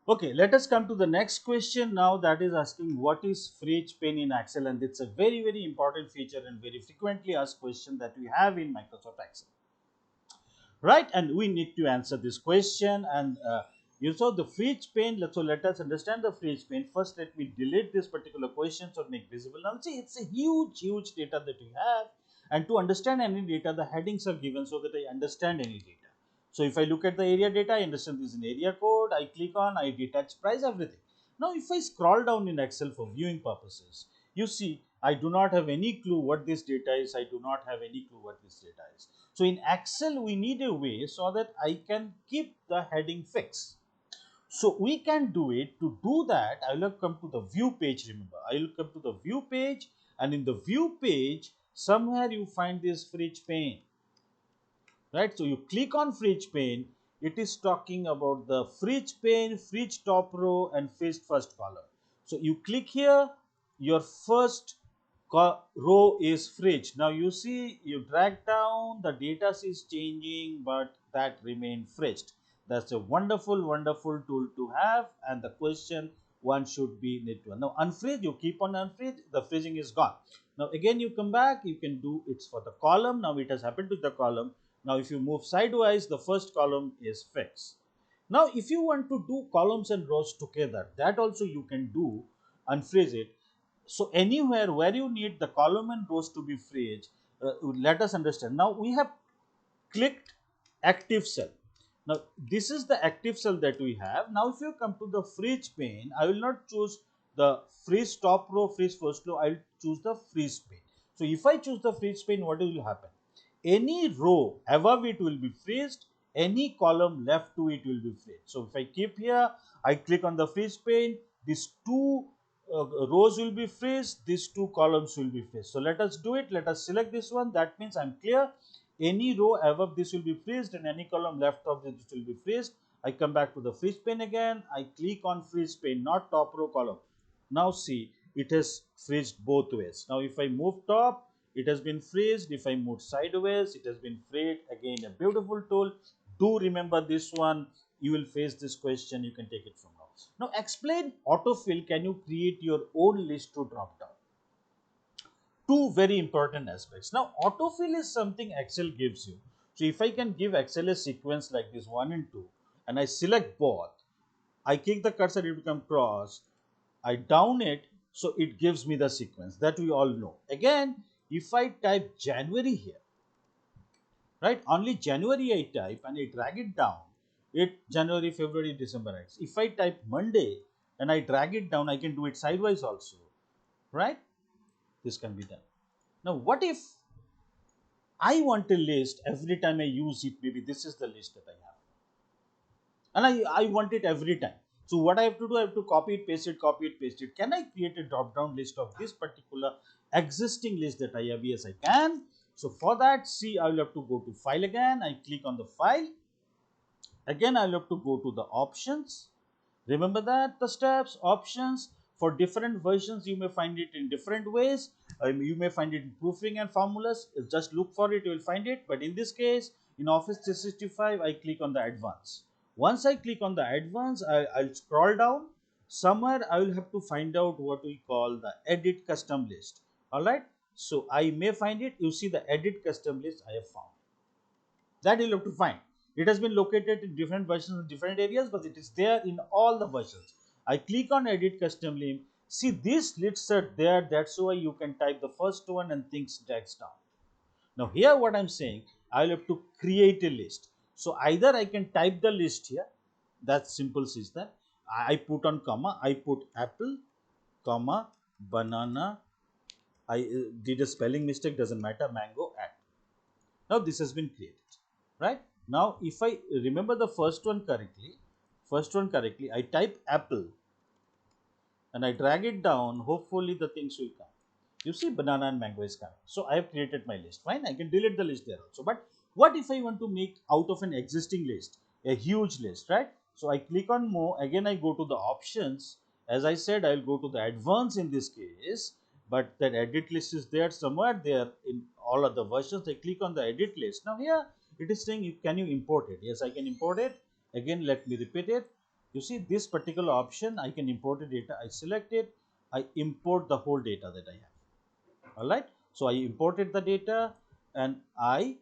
Okay, let us come to the next question now, that is asking what is fridge pane in Excel, and it's a very important feature and very frequently asked question that we have in Microsoft Excel, right? And we need to answer this question. And you saw the fridge pane. So let us understand the fridge pane. First, let me delete this particular question or make visible. Now see, it's a huge data that we have, and to understand any data, the headings are given so that I understand any data. So if I look at the area data, I understand this is an area code. I click on, I detach price, everything. Now if I scroll down in Excel for viewing purposes, you see I do not have any clue what this data is. I do not have any clue what this data is. So in Excel, we need a way so that I can keep the heading fixed. So we can do it. To do that, I will come to the view page. Remember, I will come to the view page, and in the view page, somewhere you find this fridge pane, right? So you click on fridge pane. It is talking about the fridge pane, fridge top row, and fridge first column. So you click here, your first row is fridge. Now you see, you drag down, the data is changing, but that remain fridge. That's a wonderful tool to have. And the question one should be need to now unfridge. You keep on unfridge, the freezing is gone. Now again you come back, you can do it's for the column. Now it has happened to the column. Now if you move sidewise, the first column is fixed. Now if you want to do columns and rows together, that also you can do, unfreeze it. So anywhere where you need the column and rows to be freeze, let us understand. Now we have clicked active cell. Now this is the active cell that we have. Now if you come to the freeze pane, I will not choose the freeze top row, freeze first row. I will choose the freeze pane. So if I choose the freeze pane, what will happen? Any row above it will be freezed, any column left to it will be freezed. So if I keep here, I click on the freeze pane, these two rows will be freezed, these two columns will be freezed. So let us do it. Let us select this one. That means I'm clear. Any row above this will be freezed, and any column left of this will be freezed. I come back to the freeze pane again. I click on freeze pane, not top row column. Now see, it has freezed both ways. Now if I move top, it has been freezed. If I move sideways, it has been freed. Again, a beautiful tool. Do remember this one. You will face this question. You can take it from now. Now explain autofill. Can you create your own list to drop down? Two very important aspects. Now autofill is something Excel gives you. So if I can give Excel a sequence like this 1 and 2, and I select both, I click the cursor, it becomes cross, I down it, so it gives me the sequence that we all know. Again, if I type January here, right, only January I type and I drag it down, it January, February, December X. If I type Monday and I drag it down, I can do it sideways also, right? This can be done. Now, what if I want a list every time I use it? Maybe this is the list that I have, and I want it every time. So what I have to do, I have to copy it, paste it, copy it, paste it. Can I create a drop down list of this particular existing list that I have? Yes, I can. So for that, see, I will have to go to file again. I click on the file. Again, I will have to go to the options. Remember that the steps, options, for different versions, you may find it in different ways. You may find it in proofing and formulas. Just look for it, you will find it. But in this case, in Office 365, I click on the advanced. Once I click on the advanced, I'll scroll down. Somewhere I will have to find out what we call the edit custom list. All right. So I may find it. You see the edit custom list I have found. That you'll have to find. It has been located in different versions in different areas, but it is there in all the versions. I click on edit custom link. See, these lists are there. That's why you can type the first one and things drags down. Now here what I'm saying, I'll have to create a list. So either I can type the list here. That's simple is that. I put on comma, I put apple, comma, banana. I did a spelling mistake, doesn't matter, mango, at. Now this has been created, right? Now if I remember the first one correctly, I type apple and I drag it down. Hopefully the things will come. You see, banana and mango is coming. So I have created my list. Fine, I can delete the list there also. But what if I want to make out of an existing list a huge list, right? So I click on more. Again, I go to the options. As I said, I'll go to the advanced in this case. But that edit list is there somewhere there in all other versions. I click on the edit list. Now here it is saying, can you import it? Yes, I can import it. Again, let me repeat it. You see this particular option, I can import the data. I select it, I import the whole data that I have. All right. So I imported the data and I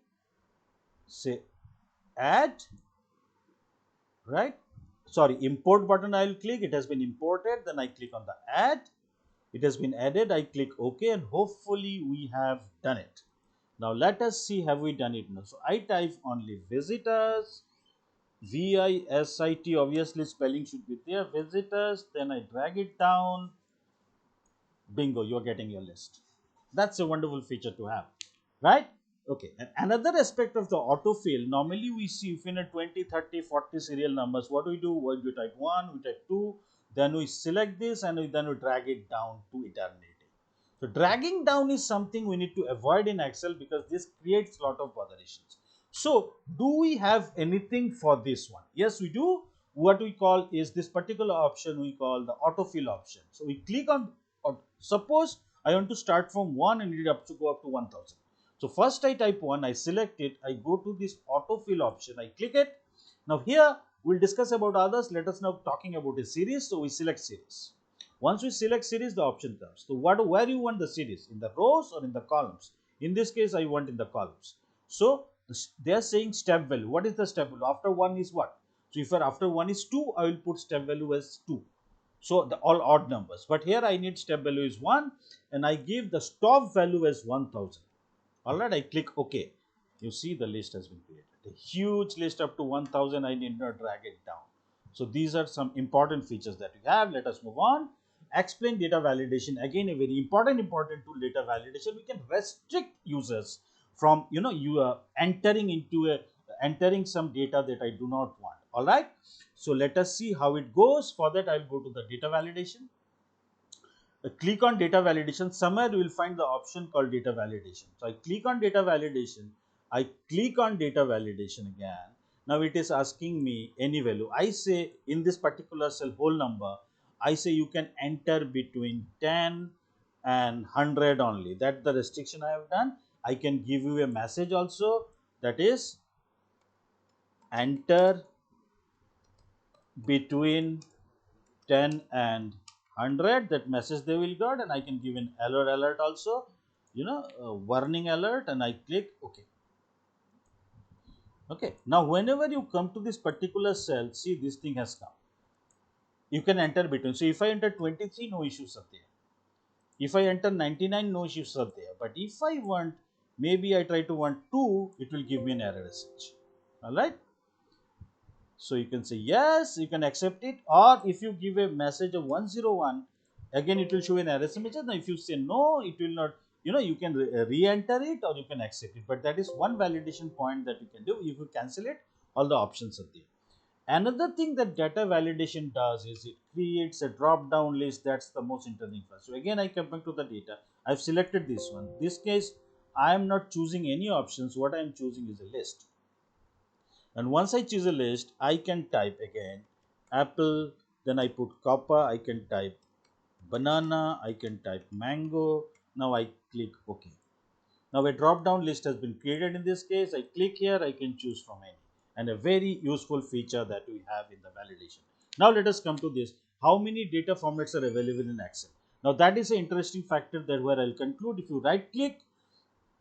say add, right? Sorry, import button I will click. It has been imported. Then I click on the add. It has been added. I click OK and hopefully we have done it. Now let us see have we done it now. So I type only visitors, VISIT, obviously spelling should be there, visitors, then I drag it down, bingo, you're getting your list. That's a wonderful feature to have, right? Okay, and another aspect of the autofill, normally we see if in a 20, 30, 40 serial numbers, what do we do? Well, we type 1, we type 2, then we select this and then we drag it down to eternity. So dragging down is something we need to avoid in Excel because this creates a lot of botherations. So do we have anything for this one? Yes, we do. What we call is this particular option we call the autofill option. So we click on, suppose I want to start from 1 and it up to go up to 1000. So first I type 1, I select it, I go to this autofill option, I click it. Now here we'll discuss about others. Let us now talking about a series. So we select series. Once we select series, the option comes. So where you want the series? In the rows or in the columns? In this case, I want in the columns. So they are saying step value. What is the step value? After 1 is what? So if after 1 is 2, I will put step value as 2. So the all odd numbers. But here I need step value is 1 and I give the stop value as 1000. Alright, I click OK. You see the list has been created. A huge list up to 1000. I need not drag it down. So these are some important features that we have. Let us move on. Explain data validation. Again, a very important tool, data validation. We can restrict users from you are entering some data that I do not want. All right. So let us see how it goes. For that, I will go to the data validation. Click on data validation. Somewhere you will find the option called data validation. So I click on data validation. I click on data validation again. Now it is asking me any value. I say in this particular cell whole number, I say you can enter between 10 and 100 only. That's the restriction I have done. I can give you a message also, that is enter between 10 and 100. That message they will get, and I can give an alert also, warning alert, and I click OK. Okay, now whenever you come to this particular cell, see this thing has come. You can enter between. So if I enter 23, no issues are there. If I enter 99, no issues are there. But if I want, maybe I try to want 2, it will give me an error message. All right. So you can say yes, you can accept it, or if you give a message of 101, again it will show an error message. Now if you say no, it will not, you can re-enter it or you can accept it. But that is one validation point that you can do. If you cancel it, all the options are there. Another thing that data validation does is it creates a drop down list. That's the most interesting part. So again, I come back to the data. I've selected this one. This case, I am not choosing any options. What I am choosing is a list. And once I choose a list, I can type again apple, then I put copper, I can type banana, I can type mango. Now I click OK. Now a drop down list has been created in this case. I click here, I can choose from any, and a very useful feature that we have in the validation. Now let us come to this. How many data formats are available in Excel? Now that is an interesting factor that where I'll conclude. If you right click,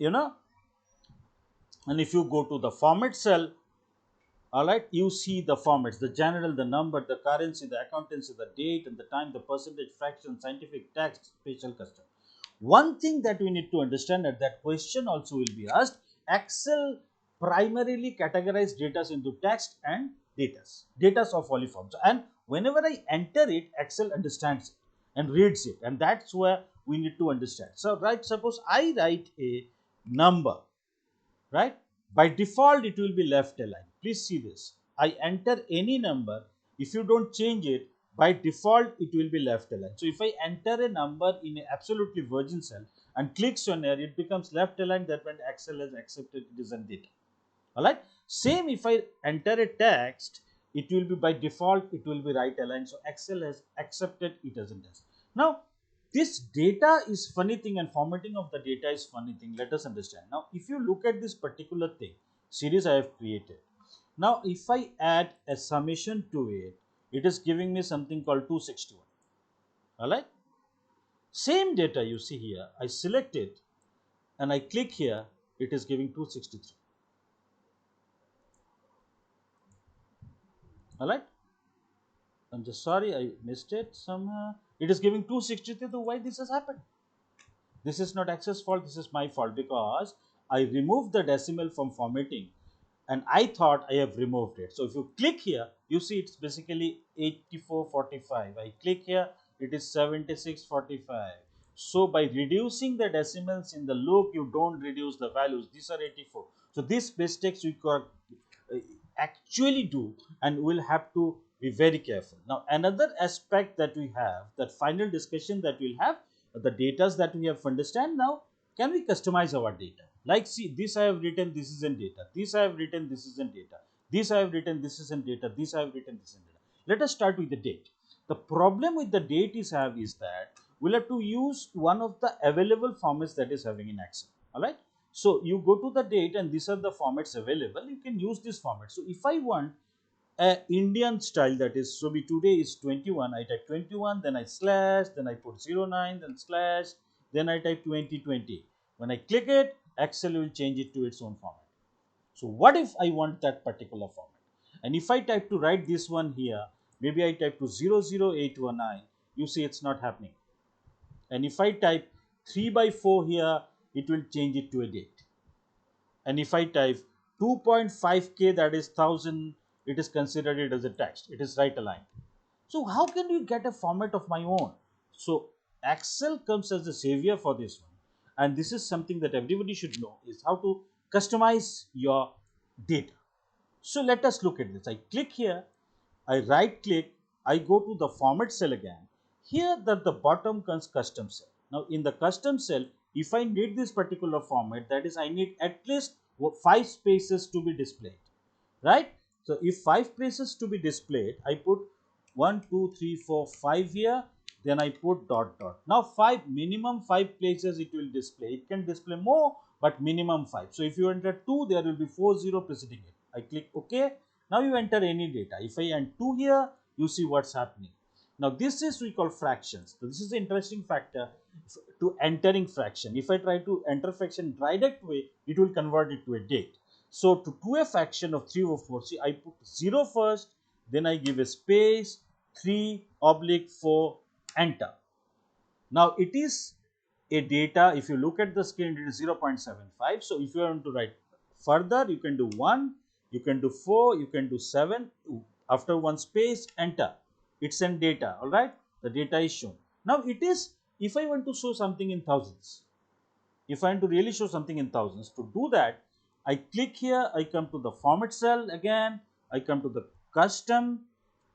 and if you go to the format cell, all right, you see the formats, the general, the number, the currency, the accountancy, the date and the time, the percentage, fraction, scientific, text, special, custom. One thing that we need to understand, that that question also will be asked, Excel primarily categorize data into text and data of all forms, and whenever I enter it, Excel understands it and reads it, and that's where we need to understand. So right, suppose I write a number, right? By default, it will be left aligned. Please see this. I enter any number. If you don't change it, by default, it will be left aligned. So if I enter a number in an absolutely virgin cell and clicks on it, it becomes left aligned. That when Excel has accepted it is a data. All right. Same if I enter a text, it will be by default, it will be right aligned. So Excel has accepted it as a text. Now, this data is funny thing, and formatting of the data is funny thing. Let us understand. Now if you look at this particular thing, series I have created, now if I add a summation to it, it is giving me something called 261. All right. Same data you see here, I select it and I click here, it is giving 263. All right. I'm just sorry, I missed it somehow. It is giving 263. So why this has happened? This is not Access fault, this is my fault because I removed the decimal from formatting and I thought I have removed it. So if you click here, you see it's basically 8445. I click here, it is 7645. So by reducing the decimals in the loop, you don't reduce the values. These are 84. So these mistakes we can actually do, and we'll have to be very careful. Now another aspect that we have, that final discussion that we'll have, the data that we have to understand. Now can we customize our data? Like, see, this I have written, this is in data, this I have written, this is in data, this I have written, this is in data, this I have written, this is in data. Let us start with the date. The problem with the date is that we'll have to use one of the available formats that is having in Excel. All right. So you go to the date and these are the formats available. You can use this format. So if I want a Indian style, that is, so be today is 21, I type 21, then I slash, then I put 09, then slash, then I type 2020. When I click it, Excel will change it to its own format. So what if I want that particular format? And if I type to write this one here, maybe I type to 00819, you see it's not happening. And if I type 3 by 4 here, it will change it to a date. And if I type 2.5k, that is 1000, it is considered it as a text. It is right aligned. So how can you get a format of my own? So Excel comes as a savior for this one. And this is something that everybody should know, is how to customize your data. So let us look at this. I click here, I right click, I go to the format cell again. Here at the bottom comes custom cell. Now in the custom cell, if I need this particular format, that is, I need at least 5 spaces to be displayed, right? So if 5 spaces to be displayed, I put 1, 2, 3, 4, 5 here, then I put dot dot. Now 5, minimum 5 places it will display. It can display more, but minimum 5. So if you enter 2, there will be 4 preceding it. I click OK. Now you enter any data. If I enter 2 here, you see what's happening. Now this is we call fractions. So this is the interesting factor to entering fraction. If I try to enter fraction direct way, it will convert it to a date. So to do a fraction of 3 over 4, see, I put 0 first, then I give a space, 3 oblique 4, enter. Now it is a data, if you look at the screen, it is 0.75. So if you want to write further, you can do 1, you can do 4, you can do 7. After one space, enter. It's in data, all right? The data is shown. Now it is, if I want to show something in thousands, if I want to really show something in thousands, to do that, I click here, I come to the format cell again, I come to the custom,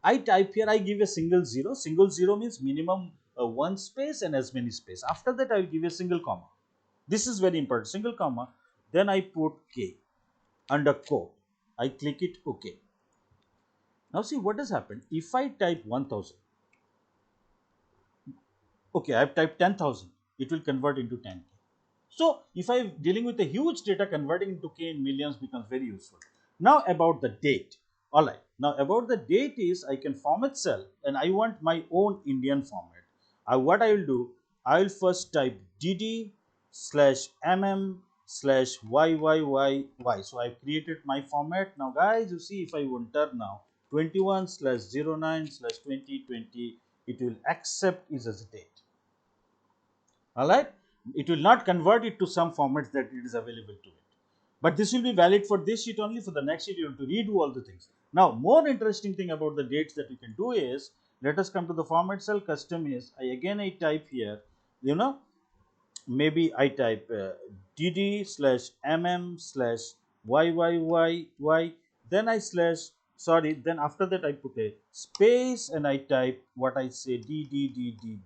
I type here, I give a single zero. Single zero means minimum one space and as many space. After that, I will give a single comma. This is very important, single comma. Then I put K under code. I click it OK. Now see what has happened. If I type 1000, okay, I have typed 10,000, it will convert into 10K. So if I'm dealing with a huge data, converting into K in millions becomes very useful. Now about the date. All right. Now about the date is, I can format cell and I want my own Indian format. What I will do, I will first type dd slash mm slash yyyy. So I created my format. Now guys, you see, if I enter now 21 slash 09 slash 2020, it will accept is as a date. All right, it will not convert it to some formats that it is available to it, but this will be valid for this sheet only. For the next sheet, you have to redo all the things. Now more interesting thing about the dates that you can do is, let us come to the format cell. Custom is, I type here, maybe I type dd slash mm slash yyyy, then I slash, sorry, then after that I put a space and I type what I say dddd,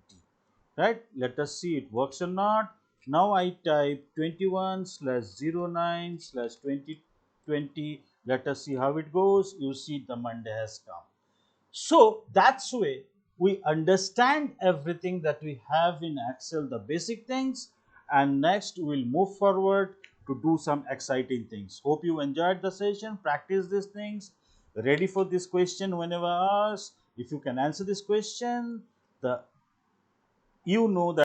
right? Let us see it works or not. Now I type 21 slash 09 slash 2020. Let us see how it goes. You see the Monday has come. So that's way we understand everything that we have in Excel, the basic things, and next we'll move forward to do some exciting things. Hope you enjoyed the session. Practice these things. Ready for this question whenever asked. If you can answer this question, the you know that